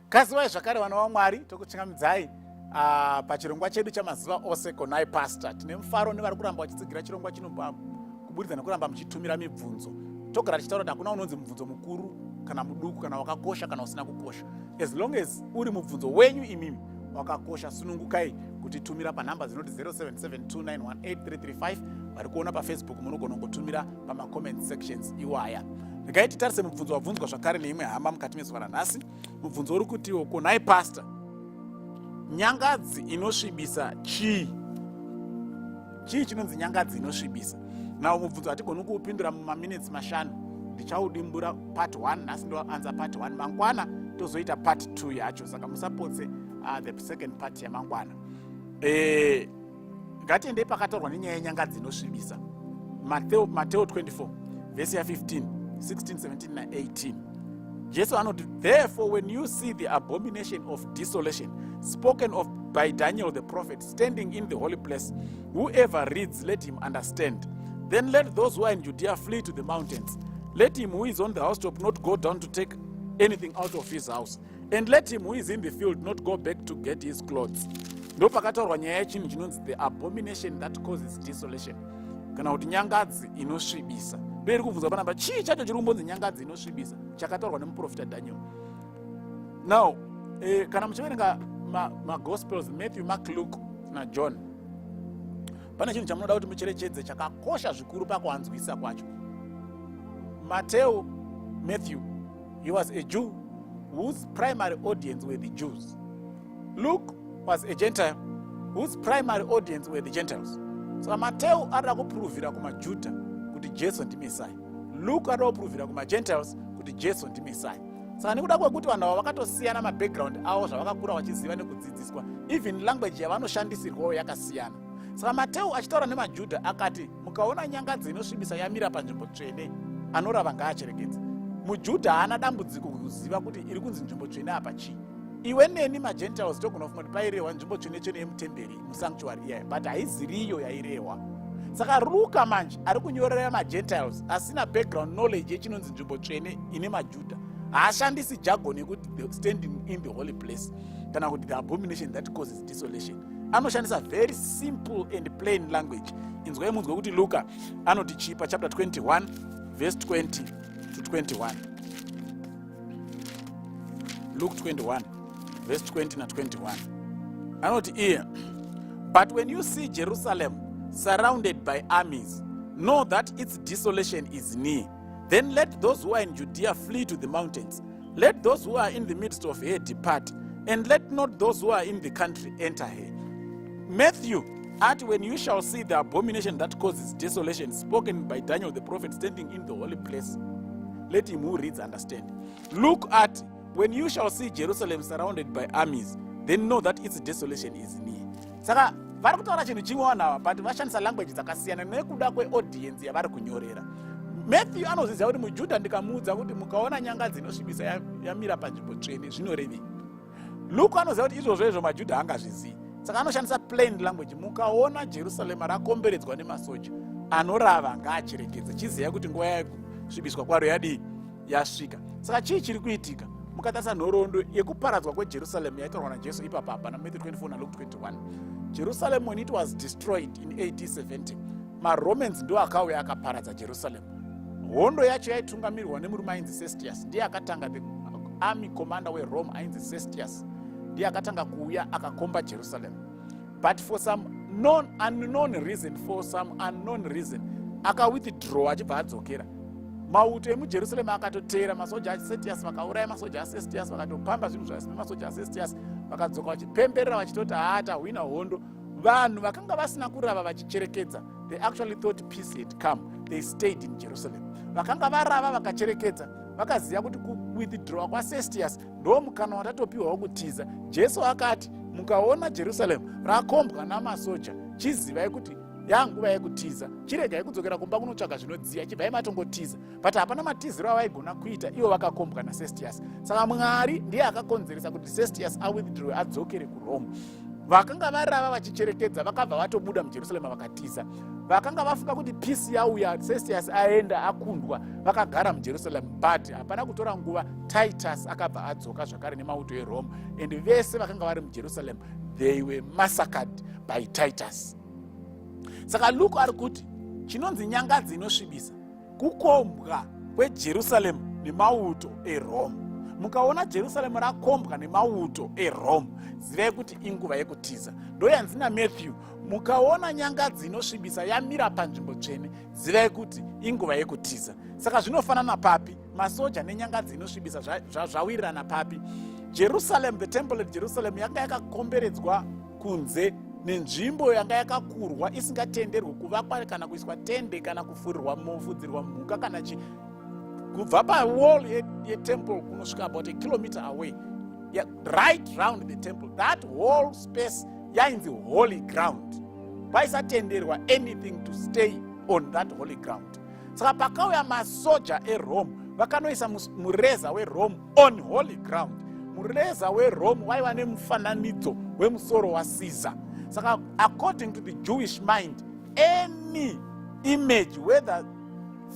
Kaziwai zvakare vana vaMwari, tokuchingamidzai pachirongwa chedu chamazuva ose Nhai Pastor. Tine mufaro nevari kuramba vachitsigira chirongwa chino kubudikidza nekuramba muchitumira mibvunzo. Togara tichitaura kuti hakuna unonzi mubvunzo mukuru kana muduku kana wakakosha kana usina kukosha. As long as uri mubvunzo wenyu imimi wakakosha, sunungukai kutitumira panhamba dzinoti 0772918335. Vari kuona paFacebook munogona kungotumira pama-comment sections iwaya. Regai titarise mubvunzo wabvunzwa zvakare neimwe hama mukati mezuva ranhasi. Mubvunzo uri kuti Nhai Pastor, nyangadzi inosvibisa chii? Chii chinonzi nyangadzi inosvibisa? Nawo mubvunzo hatigoni kuupindura mumaminitsi mashanu. Ndichaudimbura part 1, nhasi ndoanza part 1. Mangwana tozoita part 2 yacho, saka musapotse the second part yamangwana. Ngatiendei pakatorwa nenyaya yenyangadzi inosvibisa. Mateo 24 verse 15, 16, 17 na 18. Jesu anoti, therefore when you see the abomination of desolation spoken of by Daniel the prophet standing in the holy place, whoever reads, let him understand. Then let those who are in Judea flee to the mountains. Let him who is on the housetop not go down to take anything out of his house. And let him who is in the field not go back to get his clothes. Ndo pakatorwa nyaya yechinhu chinonzi the abomination that causes desolation, kana kuti nyangadzi inosvibisa. Ndo kubvunzwa panapa, chii chacho chiri kumbonzi nyangadzi inosvibisa chakatorwa nemuprofita Daniel. Now, kana muchiverenga magospels Matthew, Mark, Luke na John, pane chinhu chamunoda kuti mucherechedze chakakosha zvikuru pakuanzwisa kwacho. Matthew, he was a Jew whose primary audience were the Jews. Luke was a Gentile whose primary audience were the Gentiles. So Mateo arada kupuruvira kumaJudha kuti Jesu ndi Messiah. Luke arada kupuruvira kumaGentiles kuti Jesu ndi Messiah. Saka nekuda kwekuti vanhu ava vakatosiyana mabackground avo zvavakakura vachiziva nekudzidziswa, even language yavanoshandisirwawo yakasiyana. Saka Mateo achitaura nemaJudha akati, mukaona nyangadzi inosvibisa yamira panzvimbo tsvene, anorava ngaacherekedze. MuJudha haana dambudziko kuziva kuti iri kunzi nzvimbo tsvene apa chii. Iwe neni maGentiles togona kufunga kuti pairehwa nzvimbo tsvene tsvene yemutemberi musanctuary iyayo, but haiziriyo yairehwa. Saka Luka manje ari kunyorera maGentiles asina background knowledge yechinonzi nzvimbo tsvene ine maJudha. Haashandisi jargon yekuti standing in the holy place kana kuti the abomination that causes desolation. Anoshandisa very simple and plain language. Inzwai munzwe kuti Luka anoti chii chapter 21 verse 20 to 21. Luke 21 verse 20 na 21. Anoti here, but when you see Jerusalem surrounded by armies, know that its desolation is near. Then let those who are in Judea flee to the mountains. Let those who are in the midst of her depart, and let not those who are in the country enter her. Matthew, when you shall see the abomination that causes desolation spoken by Daniel the prophet standing in the holy place, let him who reads understand. Look at, when you shall see Jerusalem surrounded by armies, then know that its desolation is near. Saka vari kutaura chinhu chimwe vanhu but vashandisa language dzakasiyana nekuda kweaudience yavari kunyorera. Matthew anozviziva kuti muJudha ndikamuudza kuti mukaona nyangadzi inosvibisa yamira panzvimbo tsvene zvinorevei. Luke anoziva kuti izvozvo maJudha haangazvizivi. Saka anoshandisa plain language. Mukaona Jerusalema rakomberedzwa nemasoja, anorava ngaacherekedze, chiziva kuti nguva yakusvibiswa kwaro yasvika. Saka chii chiri kuitika? Mukatarisa nhoroondo yekuparadzwa kweJerusalem yaitorwa naJesu ipapa na Matthew 24 na Luke 21. Jerusalem, when it was destroyed in AD 70, maRomans ndo akauya akaparadza Jerusalem. Hondo yacho yaitungamirirwa nemurume ainzi Cestius. Ndiye akatanga, the army commander weRome ainzi Cestius, ndiye akatanga kuuya akakomba Jerusalem. But for some unknown reason, akawithdraw achibva adzokera. Mauto emuJerusalem akatoteera masoja aCestius, vakauraya masoja aCestius, vakatopamba zvinhu zvisina masoja aCestius, vakadzoka vachipemberera vachitoti tahwina hondo. Vanhu vakanga vasina kurava vachicherekedza, they actually thought peace had come. They stayed in Jerusalem. Vakanga varava vakacherekedza, vakaziva kuti kuwithdraw kwaCestius ndo mukana watatopiwa kutiza. Jesu akati, mukaona Jerusalem rakombwa namasoja, chizivai kuti yanguva yekutiza, chiregai kudzokera kumba kunotsvaga zvinodziya, chibvai matongotiza. But hapana matiziro avaigona kuita, ivo vakakombwa naCestius. Saka Mwari ndiye akakonzeresa kuti Cestius awithdraw adzokere kuRome. Vakanga varava vachicherekedza vakabva vatobuda muJerusarema vakatiza. vakanga vafunga kuti peace yauya Celsius aenda akundwa vakagara muJerusalem, but hapana kutora nguva Titus akabva adzoka zvakare nemauto eRome, and vese vakanga vari muJerusalem they were massacred by Titus. Saka Luke ari kuti chinonzi nyangadzi inosvibisa kukombwa kweJerusalem nemauto eRome. Mukaona Jerusalem rakombwa nemauto eRome, zivai kuti inguva yekutiza. Ndoyanzi naMatthew, mukaona nyangadzi inosvibisa yamira panzvimbo tsvene, zivai kuti inguva yekutiza. Saka zvinofanana papi? Masoja nenyangadzi inosvibisa zvawirirana papi? Jerusalem, the temple at Jerusalem yanga yakakomberedzwa kunze nenzvimbo yanga yakakurwa isingatenderwi kuvakwa kana kuiswa tende kana kufurirwa mofudzirwa mhuka kana chi. Kubva pawall yetemple kunosvika about a kilometer away, right round the temple, that whole space yainzi holy ground. Paisatenderwa anything to stay on that holy ground. Saka pakauya masoja eRome vakanoisa mureza weRome on holy ground. Mureza weRome waiva nemufananidzo wemusoro waCaesar. Saka according to the Jewish mind, any image, whether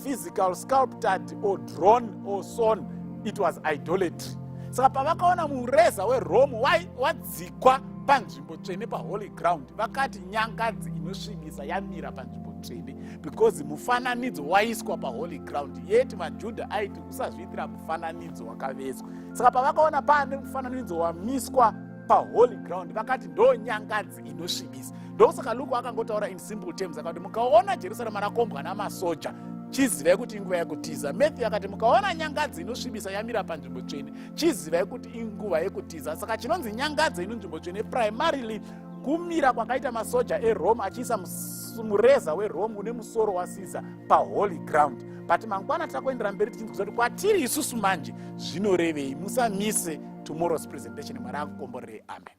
physical, sculpted or drawn or sewn, it was idolatry. Saka pavakaona mureza weRome wadzikwa panzvimbo tsvene paholy ground, vakati nyangadzi inosvibisa yamira panzvimbo tsvene, because mufananidzo waiswa paholy ground. Yet maJudha aiti usazviitira mufananidzo wakavezwa. Saka pavakaona pane mufananidzo wamiswa paholy ground, vakati ndo nyangadzi inosvibisa. Ndosaka Luke akangotaura in simple terms akati mukaona Jerusalem rakombwa namasoja, chizivai kuti inguva yekutiza. Matthew akati mukaona nyangadzi inosvibisa yamira panzvimbo tsvene, chizivai kuti inguva yekutiza. Saka chinonzi nyangadzi inonzvimbo tsvene primarily kumira kwakaita masoja eRome achiisa mureza weRome une musoro waCaesar paholy ground. But mangwana takuendera mberi tichinzwa kuti kwatiri isusu manje zvinorevei. Musamise tomorrow's presentation. Mwari akukomborerei. Amen.